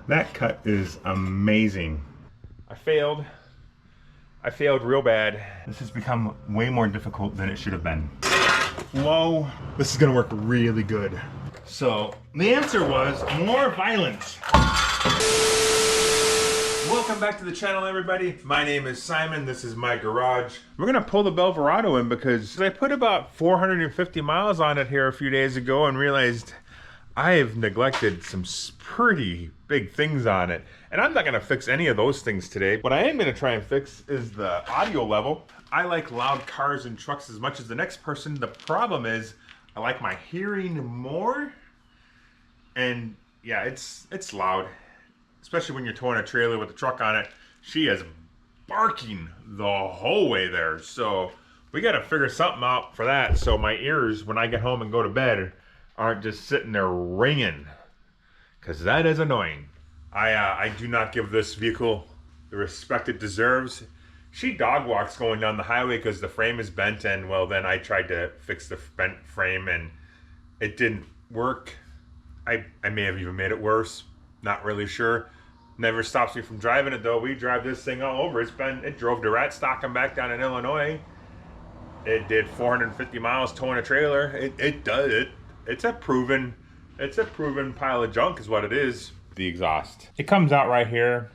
That cut is amazing. I failed real bad. This has become way more difficult than it should have been. Whoa, this is gonna work really good. So the answer was more violence. Welcome back to the channel, everybody. My name is Simon. This is my garage. We're gonna pull the Belverado in because I put about 450 miles on it here a few days ago and realized I have neglected some pretty big things on it. And I'm not gonna fix any of those things today. What I am gonna try and fix is the audio level. I like loud cars and trucks as much as the next person. The problem is I like my hearing more. And yeah, it's loud. Especially when you're towing a trailer with a truck on it. She is barking the whole way there. So we gotta figure something out for that. So my ears, when I get home and go to bed, aren't just sitting there ringing, because that is annoying. I do not give this vehicle the respect it deserves. She dog walks going down the highway because the frame is bent, and well, then I tried to fix the bent frame and it didn't work. I may have even made it worse, not really sure. Never stops me from driving it though. We drive this thing all over. It drove to Ratrod and back down in Illinois. It did 450 miles towing a trailer. It does it. It's a proven pile of junk is what it is. The exhaust. It comes out right here.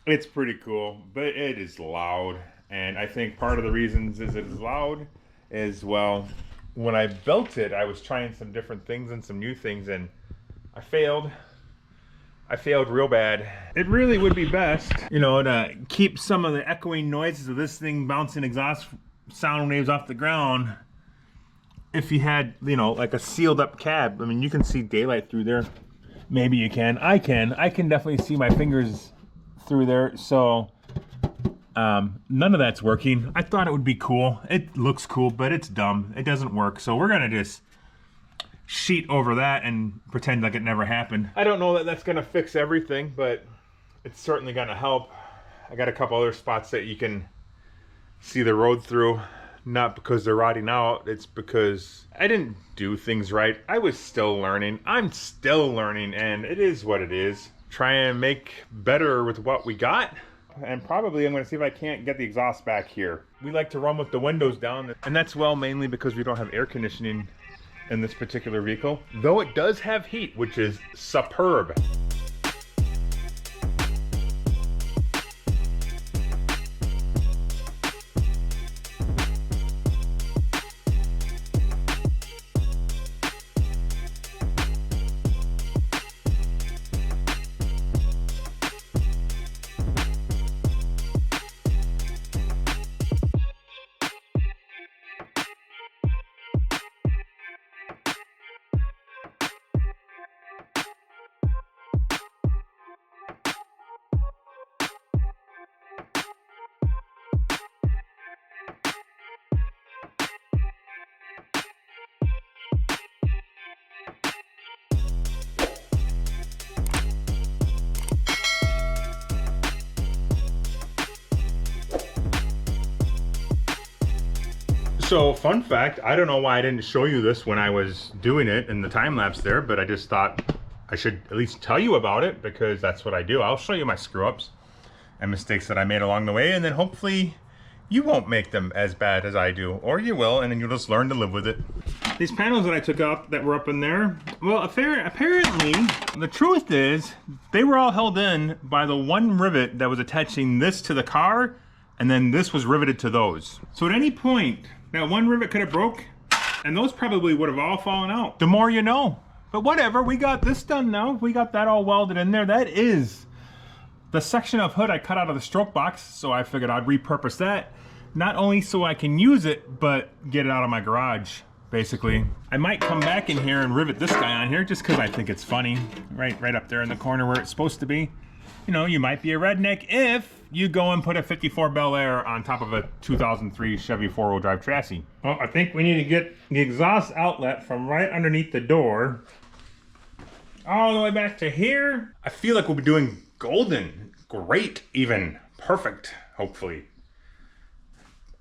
It's pretty cool, but it is loud. And I think part of the reasons is it is loud is, well, when I built it, I was trying some different things and some new things, and I failed real bad. It really would be best, you know, to keep some of the echoing noises of this thing bouncing exhaust sound waves off the ground. If you had, you know, like a sealed up cab. I mean, you can see daylight through there. Maybe you can. I can definitely see my fingers through there. So none of that's working. I thought it would be cool. It looks cool, but it's dumb. It doesn't work. So we're gonna just sheet over that and pretend like it never happened. I don't know that that's gonna fix everything, but it's certainly gonna help. I got a couple other spots that you can see the road through. Not because they're rotting out, it's because I didn't do things right. I was still learning. I'm still learning, and it is what it is. Try and make better with what we got. And probably I'm gonna see if I can't get the exhaust back here. We like to run with the windows down, and that's well mainly because we don't have air conditioning in this particular vehicle. Though it does have heat, which is superb. So fun fact, I don't know why I didn't show you this when I was doing it in the time lapse there, but I just thought I should at least tell you about it because that's what I do. I'll show you my screw ups and mistakes that I made along the way, and then hopefully you won't make them as bad as I do, or you will, and then you'll just learn to live with it. These panels that I took out that were up in there, well, apparently the truth is they were all held in by the one rivet that was attaching this to the car, and then this was riveted to those. So at any point, that one rivet could have broke, and those probably would have all fallen out. The more you know. But whatever, we got this done now. We got that all welded in there. That is the section of hood I cut out of the stroke box, so I figured I'd repurpose that. Not only so I can use it, but get it out of my garage, basically. I might come back in here and rivet this guy on here just because I think it's funny. Right up there in the corner where it's supposed to be. You know, you might be a redneck if you go and put a 54 Bel Air on top of a 2003 Chevy 4-wheel drive chassis. Well, I think we need to get the exhaust outlet from right underneath the door all the way back to here. I feel like we'll be doing golden, great even, perfect, hopefully.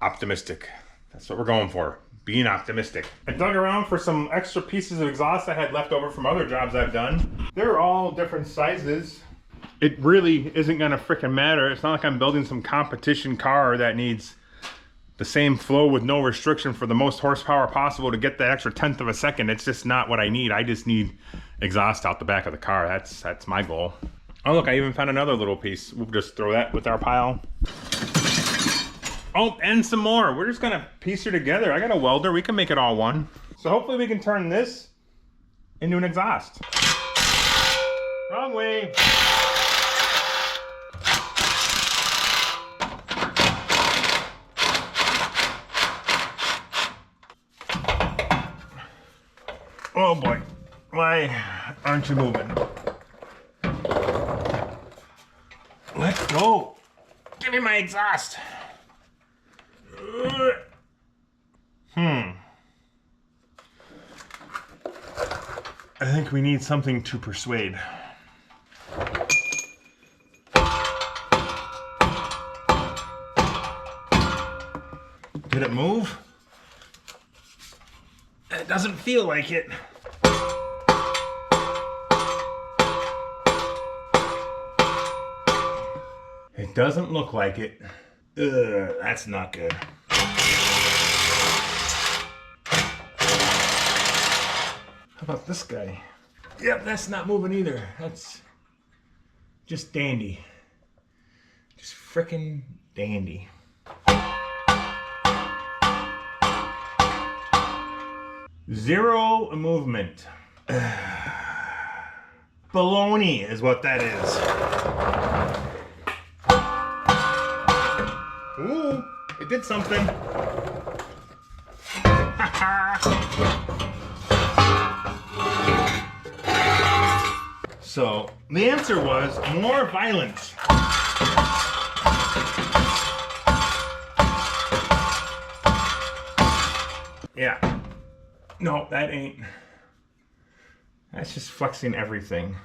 Optimistic. That's what we're going for, being optimistic. I dug around for some extra pieces of exhaust I had left over from other jobs I've done. They're all different sizes. it really isn't gonna frickin' matter. It's not like I'm building some competition car that needs the same flow with no restriction for the most horsepower possible to get that extra 1/10 of a second. It's just not what I need. I just need exhaust out the back of the car. That's my goal. Oh look, I even found another little piece. We'll just throw that with our pile. Oh, and some more. We're just gonna piece her together. I got a welder, we can make it all one. So hopefully we can turn this into an exhaust. Wrong way. Oh boy, why aren't you moving? Let's go. Give me my exhaust. I think we need something to persuade. Did it move? It doesn't feel like it. It doesn't look like it. Ugh, that's not good. How about this guy? Yep, that's not moving either. That's just dandy. Just frickin' dandy. Zero movement. Baloney is what that is. Ooh, it did something. So the answer was more violence. Yeah. No, that ain't. That's just flexing everything.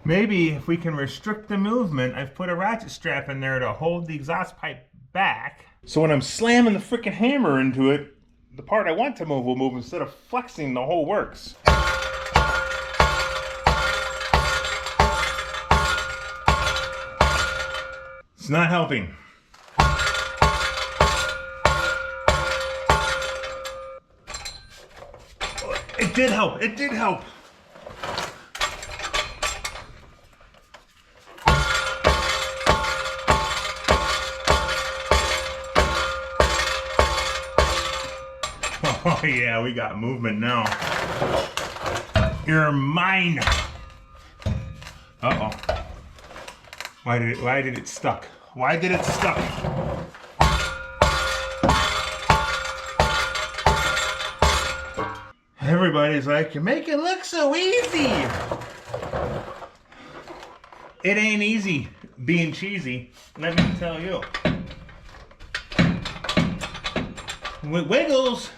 Maybe if we can restrict the movement, I've put a ratchet strap in there to hold the exhaust pipe back. So when I'm slamming the freaking hammer into it, the part I want to move will move instead of flexing the whole works. It's not helping. It did help. It did help. Oh yeah, we got movement now. You're mine. Uh-oh. Why did it stuck? Why did it stuck? Everybody's like, you make it look so easy. It ain't easy being cheesy, let me tell you. With wiggles.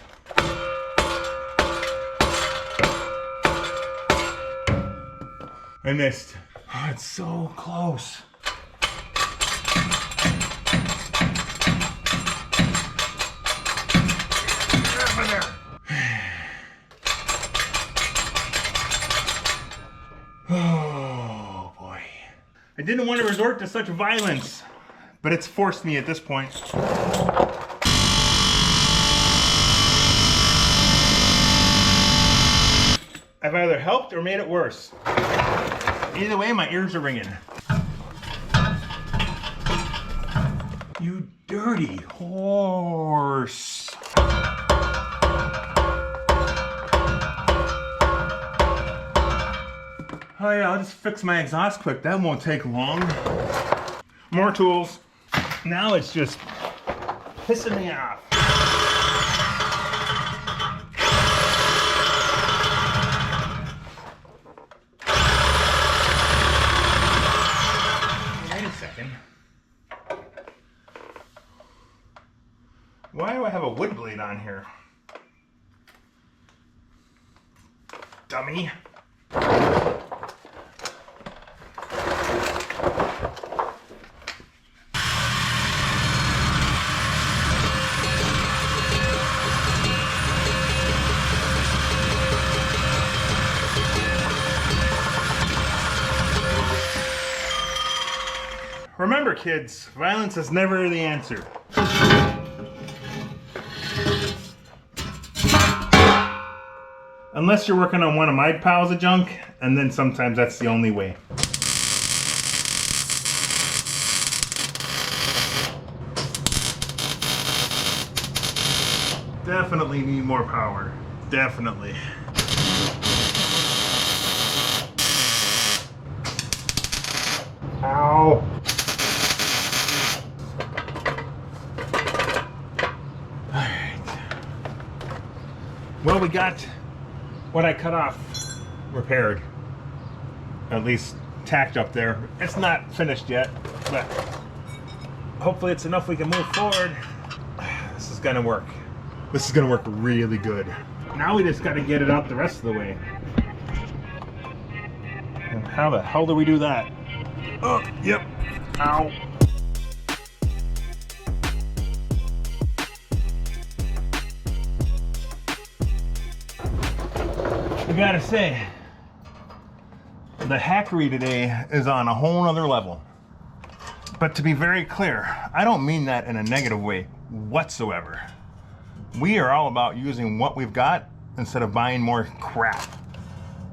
I missed. Oh, it's so close. Over there. Oh boy. I didn't want to resort to such violence, but it's forced me at this point. I've either helped or made it worse. Either way, my ears are ringing. You dirty horse. Oh yeah, I'll just fix my exhaust quick. That won't take long. More tools. Now it's just pissing me off. Wait a second. Why do I have a wood blade on here? Dummy. Remember, kids, violence is never the answer. Unless you're working on one of my piles of junk, and then sometimes that's the only way. Definitely need more power. Definitely. Ow. Alright. Well, we got what I cut off repaired. At least tacked up there. It's not finished yet, but hopefully it's enough we can move forward. This is gonna work. This is gonna work really good. Now we just gotta get it out the rest of the way. And how the hell do we do that? Oh, yep. Ow. I gotta say, the hackery today is on a whole nother level. But to be very clear, I don't mean that in a negative way whatsoever. We are all about using what we've got instead of buying more crap.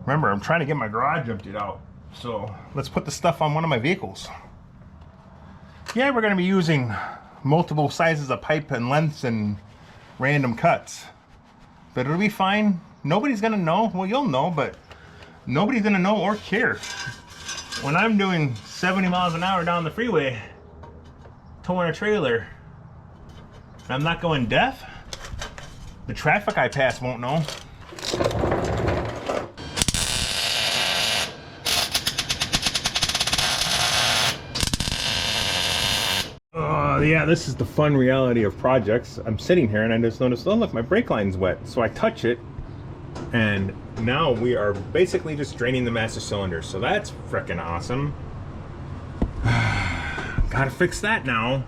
Remember, I'm trying to get my garage emptied out. So let's put the stuff on one of my vehicles. Yeah, we're gonna be using multiple sizes of pipe and lengths and random cuts. But it'll be fine. Nobody's gonna know. Well, you'll know, but nobody's gonna know or care. When I'm doing 70 miles an hour down the freeway, towing a trailer, and I'm not going deaf, the traffic I pass won't know. Yeah, this is the fun reality of projects. I'm sitting here and I just noticed, oh look, my brake line's wet. So I touch it, and now we are basically just draining the master cylinder. So that's frickin' awesome. Gotta fix that now.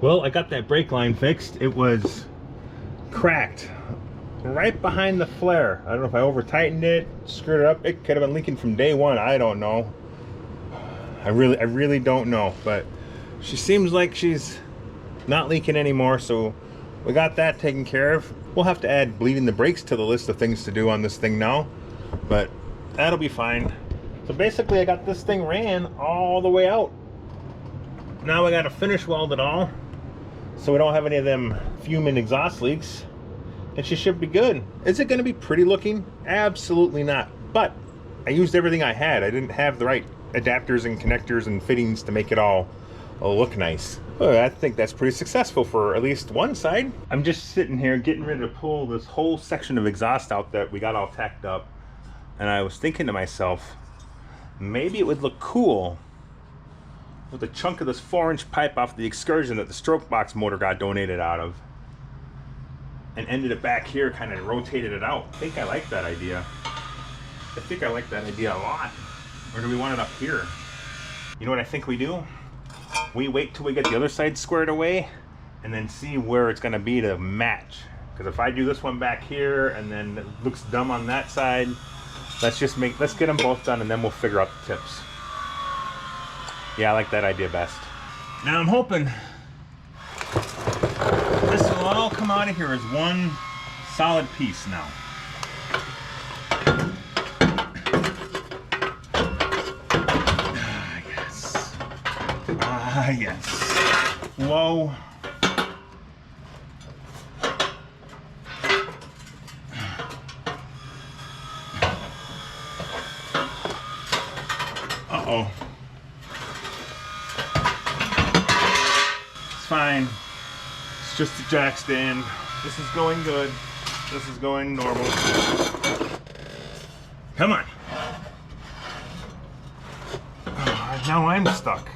Well, I got that brake line fixed. It was cracked right behind the flare. I don't know if I over tightened it, screwed it up. It could have been leaking from day one. I don't know. I really don't know. But she seems like she's not leaking anymore. So we got that taken care of. We'll have to add bleeding the brakes to the list of things to do on this thing now. But that'll be fine. So basically, I got this thing ran all the way out. Now I got to finish weld it all, so we don't have any of them fuming exhaust leaks, and she should be good. Is it going to be pretty looking? Absolutely not. But I used everything I had. I didn't have the right adapters and connectors and fittings to make it all look nice. Well, I think that's pretty successful for at least one side. I'm just sitting here getting ready to pull this whole section of exhaust out that we got all tacked up, and I was thinking to myself, maybe it would look cool with a chunk of this 4-inch pipe off the Excursion that the stroke box motor got donated out of, and ended it back here, kind of rotated it out. I think I like that idea. I think I like that idea a lot. Or do we want it up here? You know what I think we do? We wait till we get the other side squared away and then see where it's gonna be to match. Because if I do this one back here and then it looks dumb on that side, let's get them both done and then we'll figure out the tips. Yeah, I like that idea best. Now I'm hoping this will all come out of here as one solid piece now. Ah, yes. Ah, yes. Whoa. Uh-oh. Fine. It's just a jack stand. This is going good. This is going normal. Come on. Oh, now I'm stuck.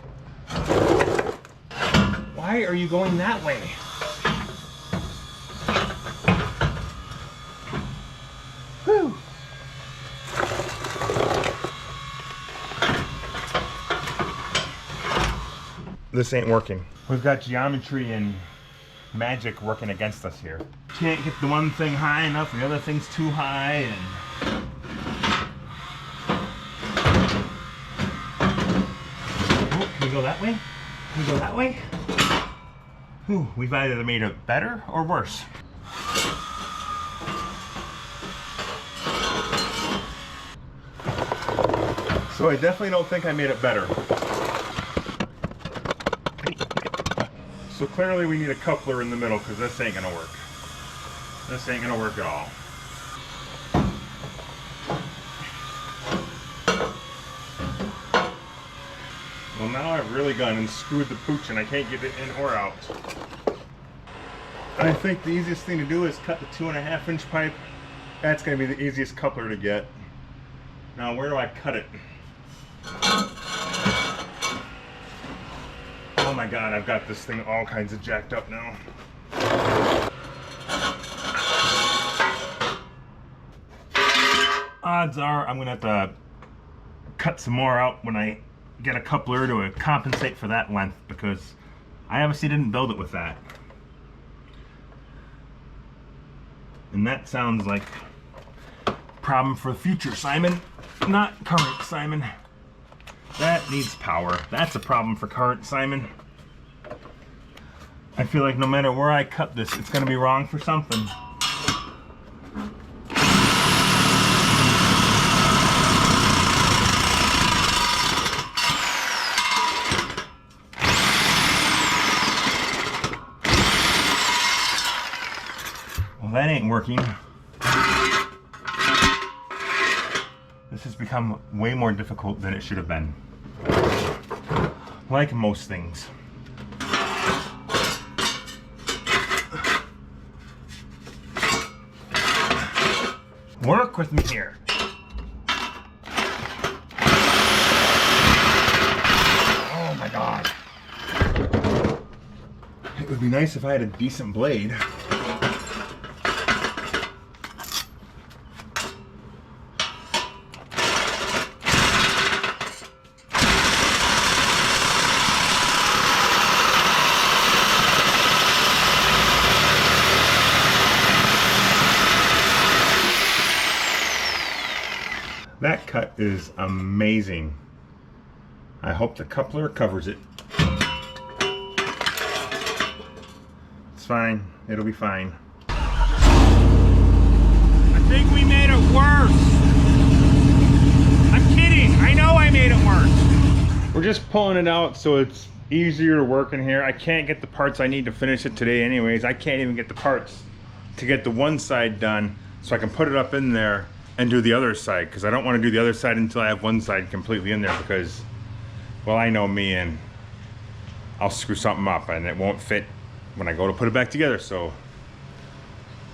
Why are you going that way? Whew. this ain't working. We've got geometry and magic working against us here. Can't get the one thing high enough, the other thing's too high, and oh, can we go that way? Can we go that way? Ooh, we've either made it better or worse. So I definitely don't think I made it better. So clearly we need a coupler in the middle because this ain't gonna work. This ain't gonna work at all. Well, now I've really gone and screwed the pooch and I can't get it in or out. I think the easiest thing to do is cut the 2.5 inch pipe. That's gonna be the easiest coupler to get. Now where do I cut it? Oh my god, I've got this thing all kinds of jacked up now. Odds are I'm gonna have to cut some more out when I get a coupler to compensate for that length, because I obviously didn't build it with that. And that sounds like a problem for the future, Simon. Not current, Simon. That needs power. That's a problem for current, Simon. I feel like no matter where I cut this, it's gonna be wrong for something. Well, that ain't working. This has become way more difficult than it should have been. Like most things. Work with me here. Oh my god. It would be nice if I had a decent blade. That cut is amazing. I hope the coupler covers it. It's fine. It'll be fine. I think we made it worse. I'm kidding. I know I made it worse. We're just pulling it out so it's easier to work in here. I can't get the parts I need to finish it today anyways. I can't even get the parts to get the one side done so I can put it up in there and do the other side, because I don't want to do the other side until I have one side completely in there, because, well, I know me and I'll screw something up and it won't fit when I go to put it back together. So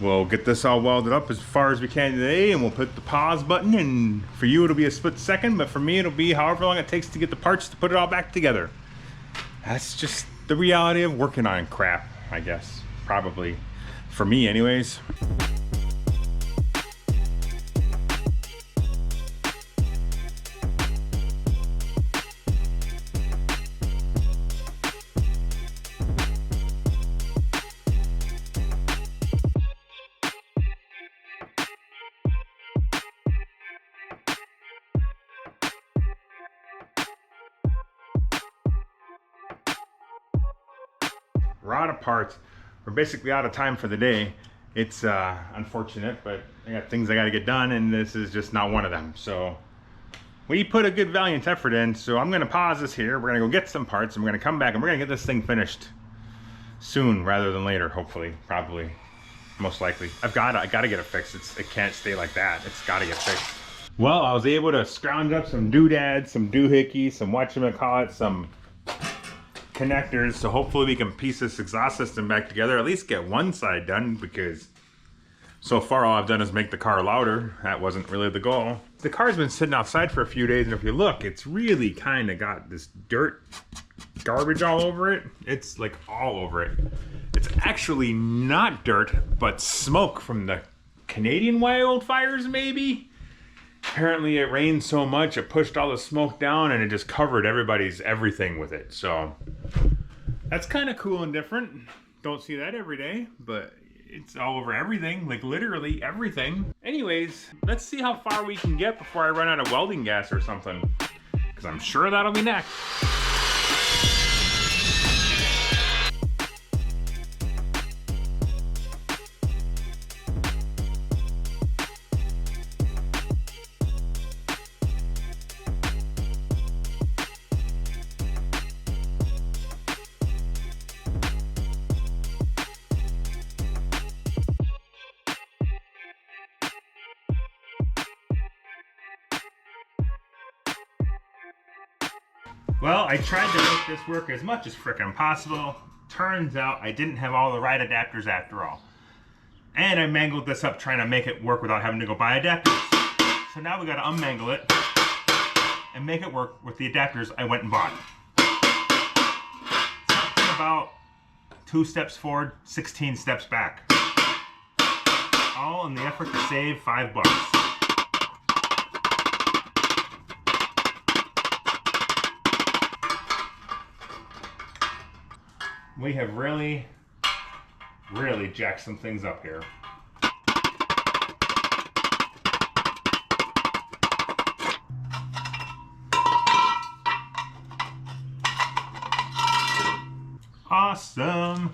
we'll get this all welded up as far as we can today, and we'll put the pause button, and for you it'll be a split second, but for me it'll be however long it takes to get the parts to put it all back together. That's just the reality of working on crap, I guess. Probably. For me anyways. We're out of parts. We're basically out of time for the day. It's unfortunate, but I got things I got to get done, and this is just not one of them. So we put a good valiant effort in, so I'm going to pause this here. We're going to go get some parts, and we're going to come back, and we're going to get this thing finished soon rather than later, hopefully, probably, most likely. I got to get it fixed. It can't stay like that. It's got to get fixed. Well, I was able to scrounge up some doodads, some doohickeys, some whatchamacallit, some connectors, so hopefully we can piece this exhaust system back together, at least get one side done, because so far all I've done is make the car louder. That wasn't really the goal. The car's been sitting outside for a few days, and if you look, it's really kind of got this dirt garbage all over it. It's like all over it. It's actually not dirt, but smoke from the Canadian wildfires maybe. Apparently it rained so much it pushed all the smoke down and it just covered everybody's everything with it. So That's kind of cool and different. Don't see that every day, but it's all over everything, like literally everything. Anyways, let's see how far we can get before I run out of welding gas or something, because I'm sure that'll be next. Well, I tried to make this work as much as frickin' possible. Turns out I didn't have all the right adapters after all. And I mangled this up trying to make it work without having to go buy adapters. So now we gotta unmangle it and make it work with the adapters I went and bought. Something about 2 steps forward, 16 steps back. All in the effort to save $5. We have really jacked some things up here. Awesome.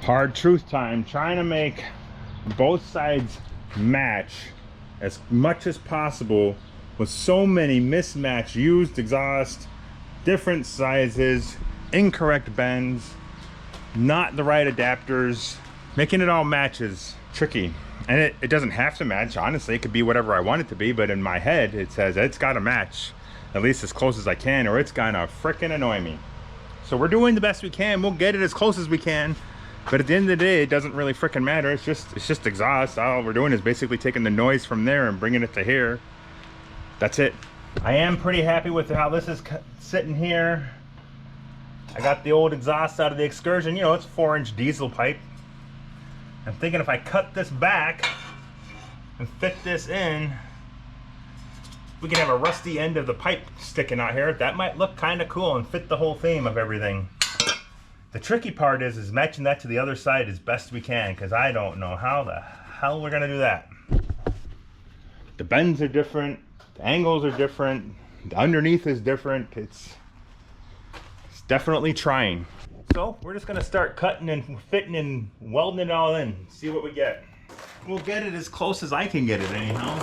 Hard truth time, trying to make both sides match as much as possible with so many mismatched used exhaust, different sizes, incorrect bends, not the right adapters. Making it all match is tricky, and it doesn't have to match. Honestly, it could be whatever I want it to be, but in my head it says it's got to match at least as close as I can, or it's gonna frickin' annoy me. So we're doing the best we can. We'll get it as close as we can. But at the end of the day, it doesn't really frickin' matter. It's just exhaust. All we're doing is basically taking the noise from there and bringing it to here. That's it. I am pretty happy with how this is sitting here. I got the old exhaust out of the Excursion. You know, it's 4-inch diesel pipe. I'm thinking if I cut this back and fit this in, we can have a rusty end of the pipe sticking out here. That might look kind of cool and fit the whole theme of everything. The tricky part is matching that to the other side as best we can, because I don't know how the hell we're gonna do that. The bends are different, the angles are different, the underneath is different. It's definitely trying. So we're just gonna start cutting and fitting and welding it all in, see what we get. We'll get it as close as I can get it anyhow.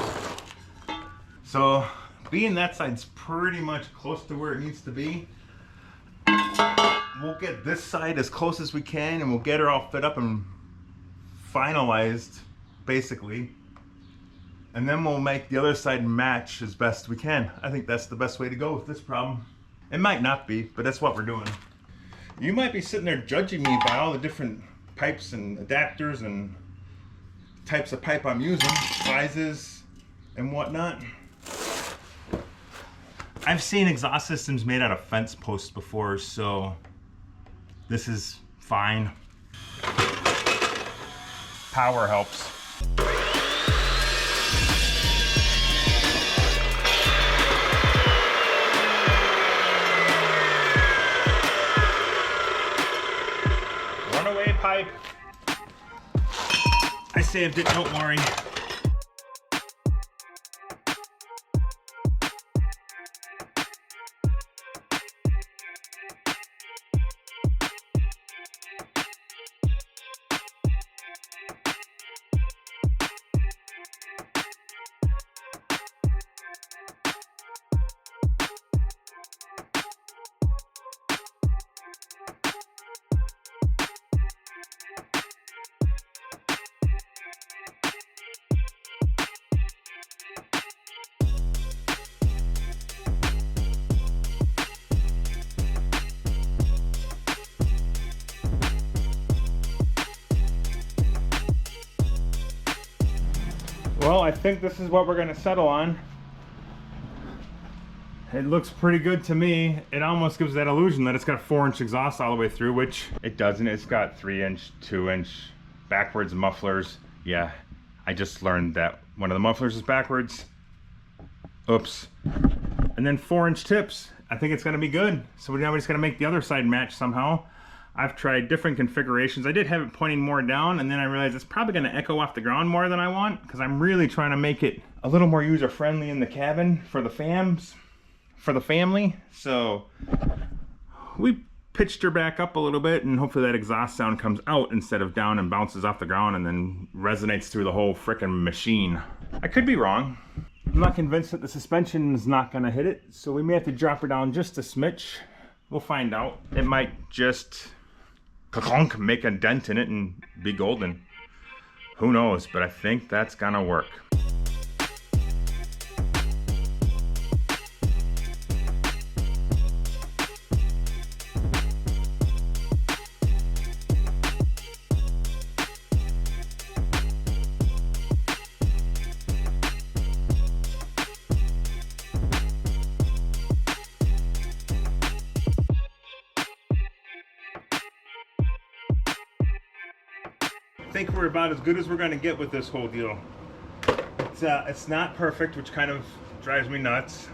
So being that side's pretty much close to where it needs to be, we'll get this side as close as we can, and we'll get her all fit up and finalized, basically. And then we'll make the other side match as best we can. I think that's the best way to go with this problem. It might not be, but that's what we're doing. You might be sitting there judging me by all the different pipes and adapters and types of pipe I'm using, sizes and whatnot. I've seen exhaust systems made out of fence posts before, so this is fine. Power helps. Runaway pipe. I saved it, don't worry. Well, I think this is what we're going to settle on. It looks pretty good to me. It almost gives that illusion that it's got a 4-inch exhaust all the way through, which it doesn't. It's got 3-inch, 2-inch backwards mufflers. Yeah, I just learned that one of the mufflers is backwards. Oops. And then 4-inch tips. I think it's gonna be good. So now we're just gonna make the other side match somehow. I've tried different configurations. I did have it pointing more down, and then I realized it's probably gonna echo off the ground more than I want, because I'm really trying to make it a little more user-friendly in the cabin for the family. So we pitched her back up a little bit, and hopefully that exhaust sound comes out instead of down and bounces off the ground and then resonates through the whole frickin' machine. I could be wrong. I'm not convinced that the suspension is not gonna hit it, so we may have to drop her down just a smidge. We'll find out. It might just make a dent in it and be golden. Who knows, but I think that's gonna work. I think we're about as good as we're gonna get with this whole deal. It's not perfect, which kind of drives me nuts,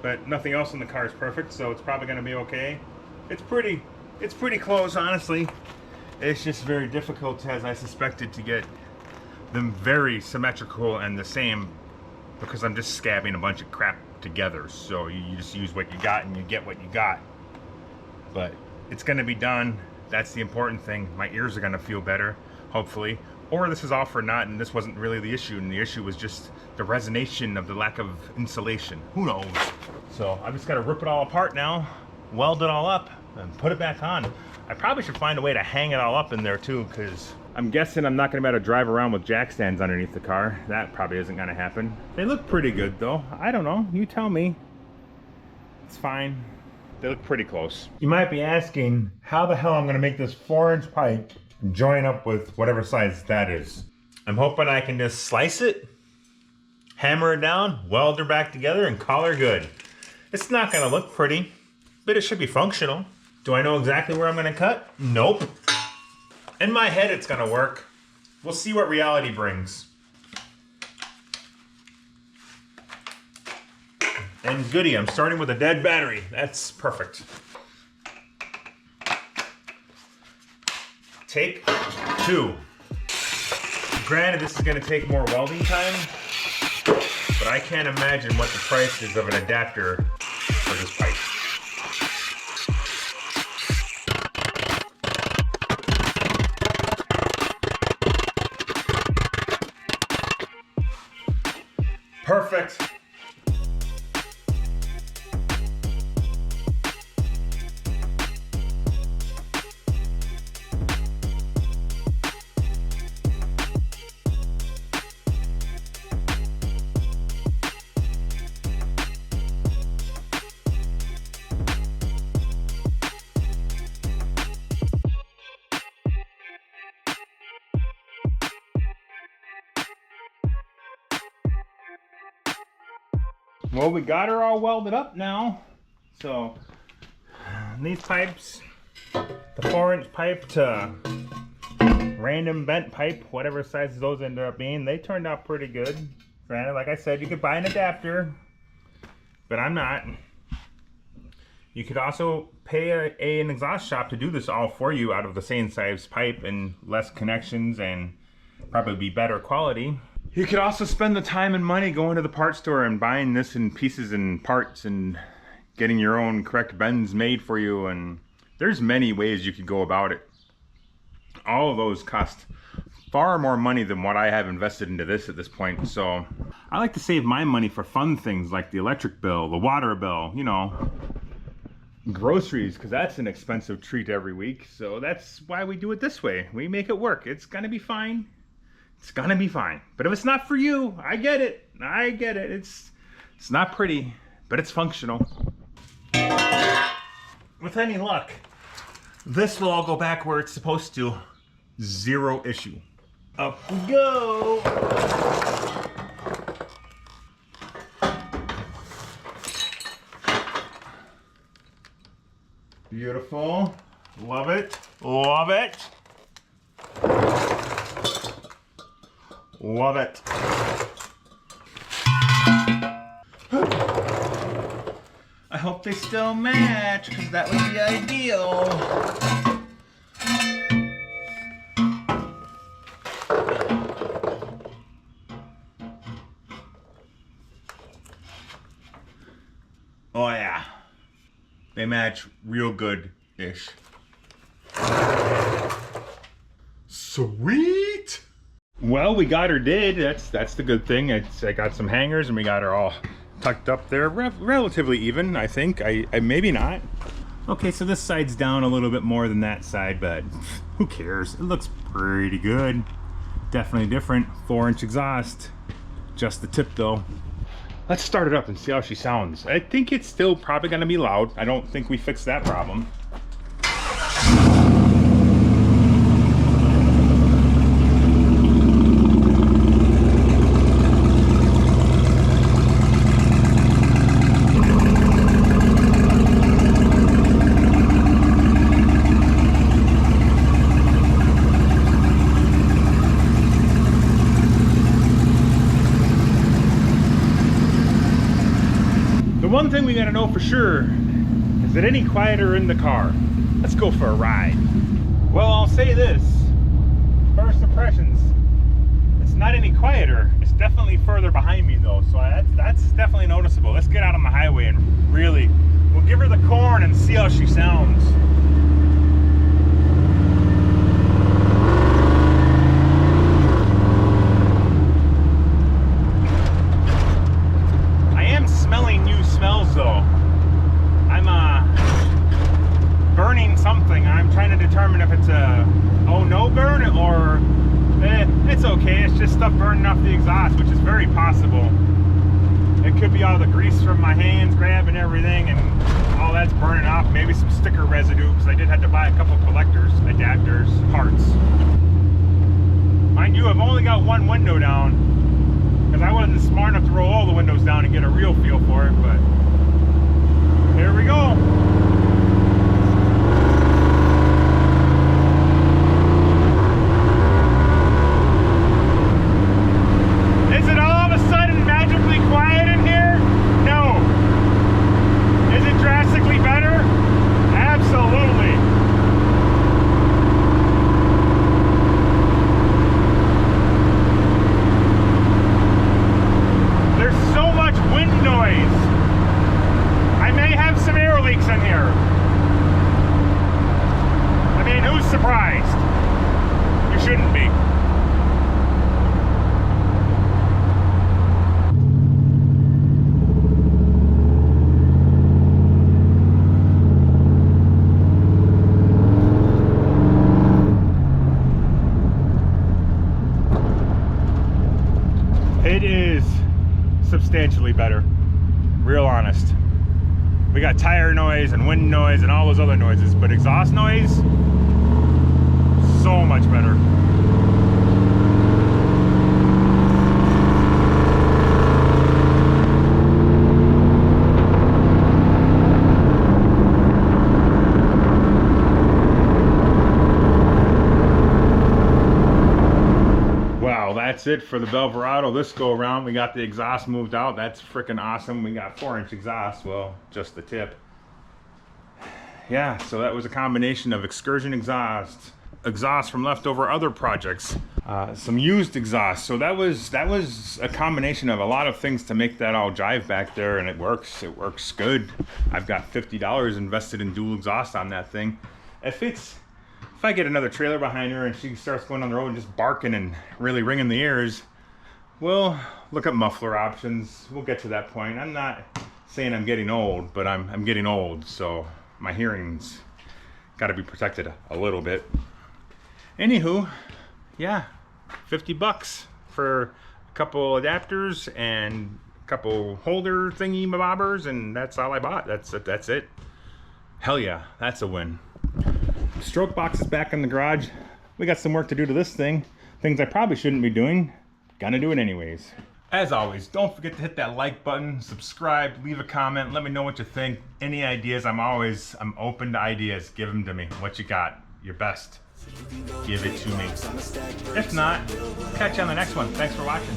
but nothing else in the car is perfect, so it's probably gonna be okay. It's pretty close, honestly. It's just very difficult, as I suspected, to get them very symmetrical and the same, because I'm just scabbing a bunch of crap together. So you just use what you got and you get what you got. But it's gonna be done. That's the important thing. My ears are gonna feel better, hopefully. Or this is all for naught and this wasn't really the issue, and the issue was just the resonation of the lack of insulation. Who knows? So I've just gotta rip it all apart now, weld it all up, and put it back on. I probably should find a way to hang it all up in there too, because I'm guessing I'm not gonna be able to drive around with jack stands underneath the car. That probably isn't gonna happen. They look pretty good though. I don't know, you tell me. It's fine. They look pretty close. You might be asking how the hell I'm gonna make this 4-inch pipe join up with whatever size that is. I'm hoping I can just slice it, hammer it down, weld her back together, and call her good. It's not gonna look pretty, but it should be functional. Do I know exactly where I'm gonna cut? Nope. In my head, it's gonna work. We'll see what reality brings. And goody, I'm starting with a dead battery. That's perfect. Take 2. Granted, this is gonna take more welding time, but I can't imagine what the price is of an adapter for this pipe. Perfect. Well, we got her all welded up now. So these pipes, the 4-inch pipe to random bent pipe, whatever sizes those ended up being, they turned out pretty good. Granted, like I said, you could buy an adapter, but I'm not. You could also pay an exhaust shop to do this all for you out of the same size pipe and less connections and probably be better quality. You could also spend the time and money going to the parts store and buying this in pieces and parts and getting your own correct bends made for you, and there's many ways you could go about it. All of those cost far more money than what I have invested into this at this point, so I like to save my money for fun things like the electric bill, the water bill, you know, groceries, because that's an expensive treat every week. So that's why we do it this way. We make it work. It's gonna be fine. It's gonna be fine. But if it's not for you, I get it. I get it. It's not pretty, but it's functional. With any luck, this will all go back where it's supposed to. Zero issue. Up we go. Beautiful. Love it. Love it. Love it. I hope they still match, because that would be ideal. Oh yeah, they match real good-ish. Sweet! Well, we got her did. That's the good thing. I got some hangers and we got her all tucked up there, relatively even, I think. I maybe not. Okay, so this side's down a little bit more than that side, but who cares? It looks pretty good. Definitely different. 4-inch exhaust. Just the tip though. Let's start it up and see how she sounds. I think it's still probably gonna be loud. I don't think we fixed that problem. One thing we gotta know for sure, is it any quieter in the car? Let's go for a ride. Well, I'll say this, first impressions, it's not any quieter. It's definitely further behind me though, so that's definitely noticeable. Let's get out on the highway and really, we'll give her the corn and see how she sounds. Smells though. I'm burning something. I'm trying to determine if it's a oh no burn or it's okay. It's just stuff burning off the exhaust, which is very possible. It could be all the grease from my hands grabbing everything and all that's burning off. Maybe some sticker residue because I did have to buy a couple collectors, adapters, parts. Mind you, I've only got one window down. Because I wasn't smart enough to roll all the windows down and get a real feel for it, but here we go. Is it all of a sudden magically quiet in here? No. Is it drastically better? Absolutely. Surprised. You shouldn't be. It is substantially better. Real honest. We got tire noise and wind noise and all those other noises, but exhaust noise, so much better. Wow, that's it for the Belverado this go around. We got the exhaust moved out. That's freaking awesome. We got 4-inch exhaust, well, just the tip. Yeah, so that was a combination of excursion exhaust from leftover other projects, some used exhaust. So that was a combination of a lot of things to make that all jive back there, and it works good. I've got $50 invested in dual exhaust on that thing. If I get another trailer behind her and she starts going on the road and just barking and really ringing the ears, we'll look at muffler options. We'll get to that point. I'm not saying I'm getting old, but I'm getting old, so my hearing's got to be protected a little bit. Anywho, yeah, 50 bucks for a couple adapters and a couple holder thingy bobbers, and that's all I bought. That's it. Hell yeah, that's a win. Stroke box is back in the garage. We got some work to do to this thing. Things I probably shouldn't be doing. Gonna do it anyways. As always, don't forget to hit that like button, subscribe, leave a comment, let me know what you think. Any ideas, I'm open to ideas. Give them to me. What you got? Your best. give it to me. If not, catch you on the next one. Thanks for watching.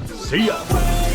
See ya.